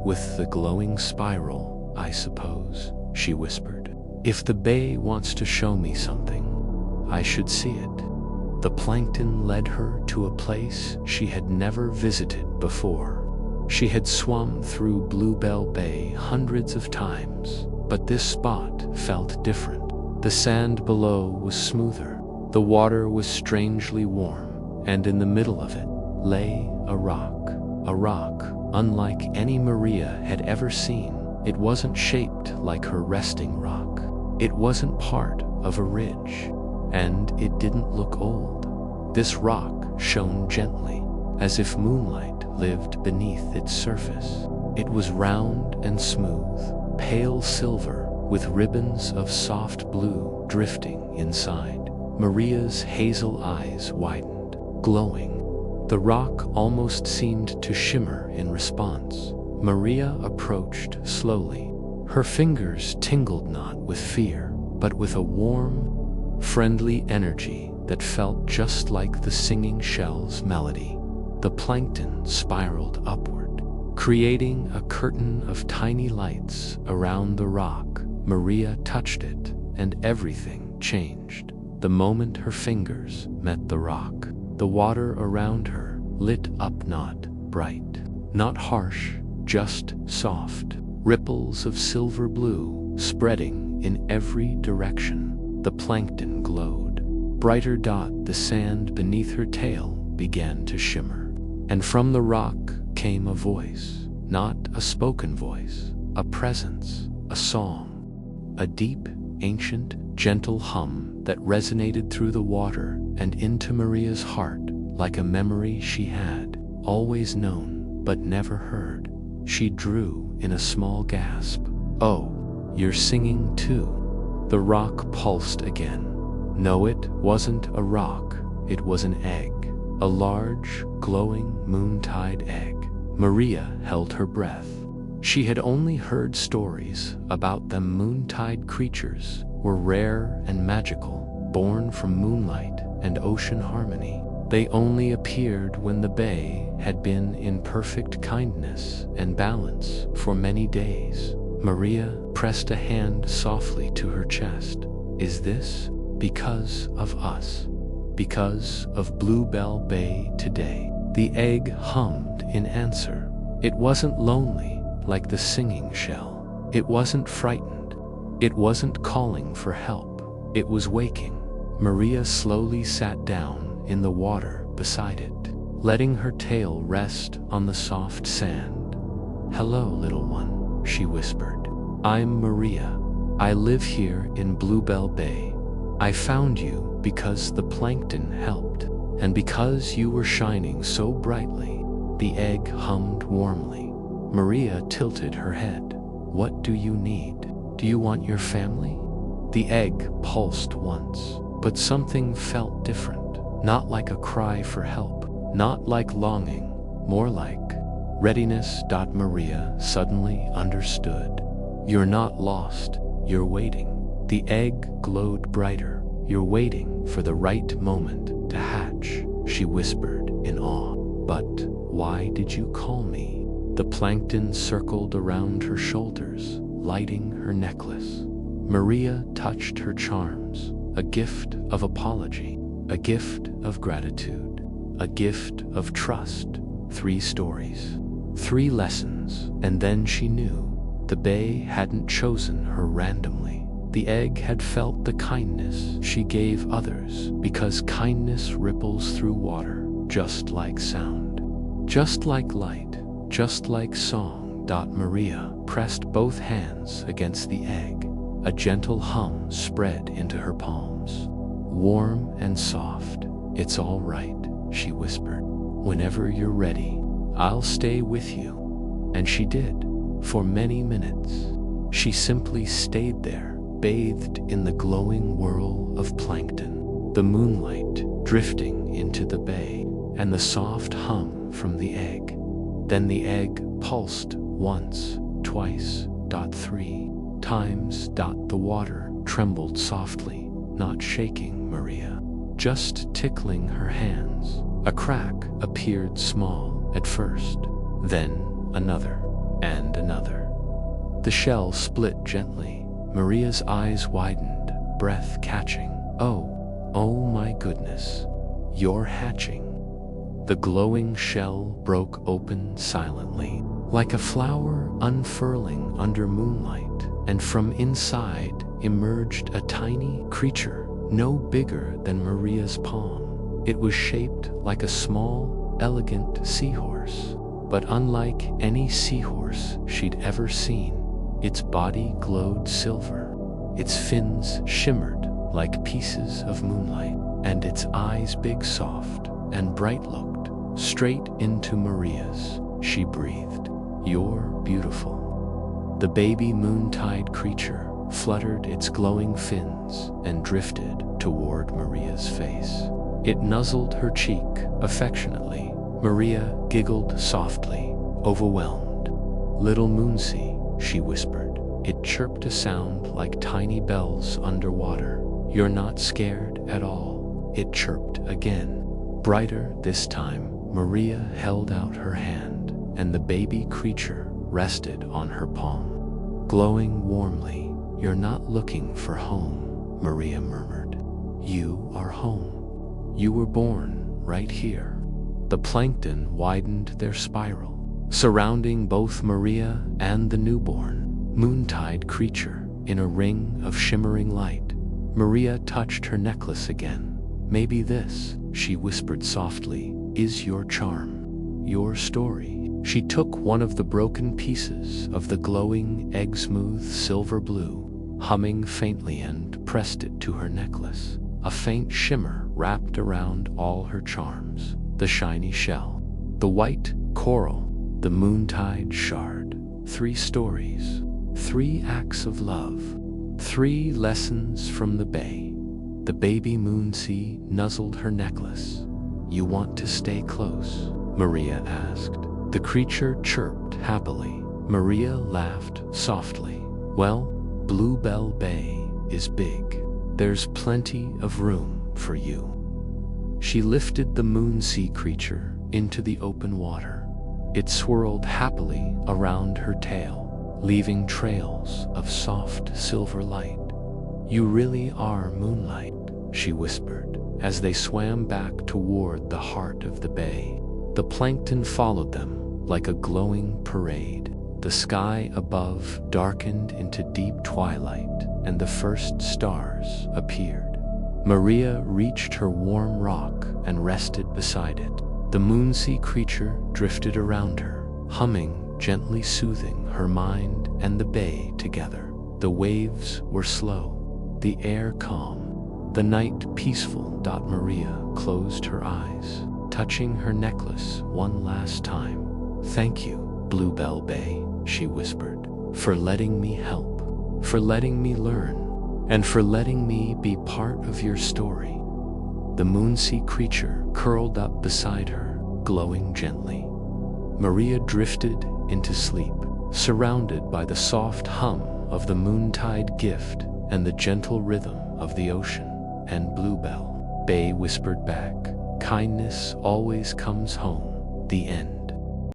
Speaker 1: "With the glowing spiral, I suppose," she whispered. "If the bay wants to show me something, I should see it." The plankton led her to a place she had never visited before. She had swum through Bluebell Bay hundreds of times, but this spot felt different. The sand below was smoother, the water was strangely warm, and in the middle of it lay a rock unlike any Maria had ever seen. It wasn't shaped like her resting rock. It wasn't part of a ridge, and it didn't look old. This rock shone gently, as if moonlight lived beneath its surface. It was round and smooth, pale silver, with ribbons of soft blue drifting inside. Maria's hazel eyes widened, glowing. The rock almost seemed to shimmer in response. Maria approached slowly. Her fingers tingled not with fear, but with a warm, friendly energy that felt just like the singing shell's melody. The plankton spiraled upward, creating a curtain of tiny lights around the rock. Maria touched it, and everything changed. The moment her fingers met the rock, the water around her lit up, not bright, not harsh, just soft. Ripples of silver blue spreading in every direction. The plankton glowed. Brighter dot, the sand beneath her tail began to shimmer. And from the rock came a voice, not a spoken voice, a presence, a song, a deep, ancient, gentle hum that resonated through the water and into Maria's heart like a memory she had always known but never heard. She drew in a small gasp. "Oh, you're singing too." The rock pulsed again. No, it wasn't a rock, it was an egg. A large, glowing, moontide egg. Maria held her breath. She had only heard stories about them. Moontide creatures were rare and magical, born from moonlight and ocean harmony. They only appeared when the bay had been in perfect kindness and balance for many days. Maria pressed a hand softly to her chest. "Is this because of us? Because of Bluebell Bay today?" The egg hummed in answer. It wasn't lonely like the singing shell. It wasn't frightened. It wasn't calling for help. It was waking. Maria slowly sat down in the water beside it, letting her tail rest on the soft sand. "Hello, little one," she whispered. "I'm Maria. I live here in Bluebell Bay. I found you because the plankton helped, and because you were shining so brightly." The egg hummed warmly. Maria tilted her head. "What do you need? Do you want your family?" The egg pulsed once, but something felt different. Not like a cry for help, not like longing, more like readiness. Maria suddenly understood. "You're not lost, you're waiting." The egg glowed brighter. "You're waiting for the right moment to hatch," she whispered in awe. "But why did you call me?" The plankton circled around her shoulders, lighting her necklace. Maria touched her charms, a gift of apology, a gift of gratitude, a gift of trust. 3 stories, 3 lessons, and then she knew the bay hadn't chosen her randomly. The egg had felt the kindness she gave others, because kindness ripples through water, just like sound, just like light, just like song. Maria pressed both hands against the egg. A gentle hum spread into her palms. Warm and soft. "It's all right," she whispered. "Whenever you're ready, I'll stay with you." And she did. For many minutes, she simply stayed there, bathed in the glowing whirl of plankton, the moonlight drifting into the bay, and the soft hum from the egg. Then the egg pulsed once, twice, 3 times. The water trembled softly, not shaking Maria, just tickling her hands. A crack appeared small at first, then another and another. The shell split gently. Maria's eyes widened, breath catching. Oh my goodness, you're hatching." The glowing shell broke open silently, like a flower unfurling under moonlight, and from inside emerged a tiny creature, no bigger than Maria's palm. It was shaped like a small, elegant seahorse, but unlike any seahorse she'd ever seen. Its body glowed silver, its fins shimmered like pieces of moonlight, and its eyes big, soft, and bright looked straight into Maria's. She breathed, "You're beautiful." The baby moontide creature fluttered its glowing fins and drifted toward Maria's face. It nuzzled her cheek affectionately. Maria giggled softly, overwhelmed. "Little Moonsea," she whispered. It chirped a sound like tiny bells underwater. "You're not scared at all." It chirped again, brighter this time. Maria held out her hand, and the baby creature rested on her palm, glowing warmly. "You're not looking for home," Maria murmured. "You are home. You were born right here." The plankton widened their spiral, surrounding both Maria and the newborn moontide creature in a ring of shimmering light. Maria touched her necklace again. "Maybe this," she whispered softly, "is your charm, your story." She took one of the broken pieces of the glowing egg-smooth silver blue, humming faintly, and pressed it to her necklace. A faint shimmer wrapped around all her charms. The shiny shell, the white coral, the moontide shard. 3 stories, 3 acts of love, 3 lessons from the bay. The baby Moonsea nuzzled her necklace. "You want to stay close?" Maria asked. The creature chirped happily. Maria laughed softly. "Well, Bluebell Bay is big. There's plenty of room for you." She lifted the Moonsea creature into the open water. It swirled happily around her tail, leaving trails of soft silver light. "You really are moonlight," she whispered, as they swam back toward the heart of the bay. The plankton followed them like a glowing parade. The sky above darkened into deep twilight, and the first stars appeared. Maria reached her warm rock and rested beside it. The Moonsea creature drifted around her, humming, gently soothing her mind and the bay together. The waves were slow, the air calm, the night peaceful. Maria closed her eyes, touching her necklace one last time. "Thank you, Bluebell Bay," she whispered, "for letting me help, for letting me learn, and for letting me be part of your story." The Moonsea creature curled up beside her, glowing gently. Maria drifted into sleep, surrounded by the soft hum of the moontide gift and the gentle rhythm of the ocean. And Bluebell Bay whispered back, "Kindness always comes home." The end.